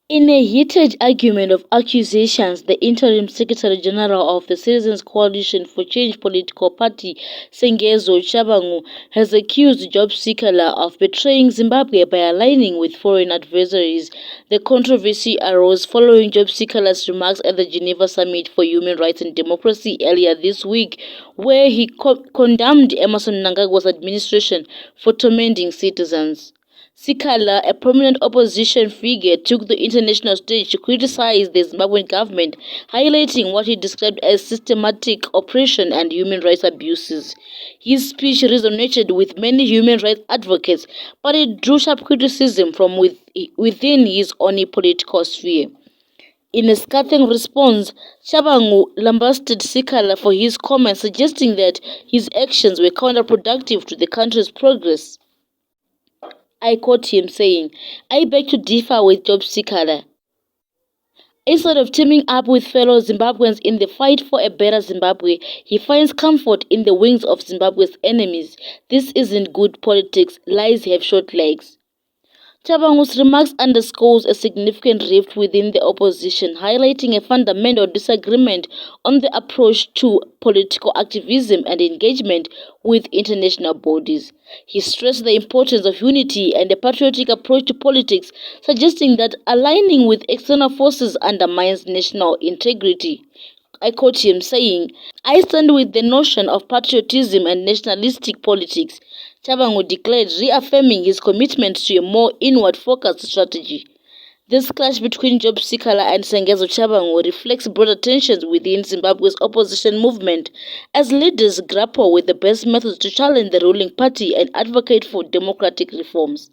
In a heated argument of accusations, the interim Secretary General of the Citizens Coalition for Change political party, Sengezo Chabangu, has accused Job Sikala of betraying Zimbabwe by aligning with foreign adversaries. The controversy arose following Job Sikala's remarks at the Geneva Summit for Human Rights and Democracy earlier this week, where he condemned Emerson Mnangagwa's administration for tormenting citizens. Sikala, a prominent opposition figure, took the international stage to criticize the Zimbabwean government, highlighting what he described as systematic oppression and human rights abuses. His speech resonated with many human rights advocates, but it drew sharp criticism from within his own political sphere. In a scathing response, Chabangu lambasted Sikala for his comments, suggesting that his actions were counterproductive to the country's progress. I quote him saying, "I beg to differ with Job Sikala. Instead of teaming up with fellow Zimbabweans in the fight for a better Zimbabwe, he finds comfort in the wings of Zimbabwe's enemies. This isn't good politics. Lies have short legs." Chabangu's remarks underscores a significant rift within the opposition, highlighting a fundamental disagreement on the approach to political activism and engagement with international bodies. He stressed the importance of unity and a patriotic approach to politics, suggesting that aligning with external forces undermines national integrity. I quote him saying, "I stand with the notion of patriotism and nationalistic politics," Chabangu declared, reaffirming his commitment to a more inward-focused strategy. This clash between Job Sikala and Sengezo Chabangu reflects broader tensions within Zimbabwe's opposition movement as leaders grapple with the best methods to challenge the ruling party and advocate for democratic reforms.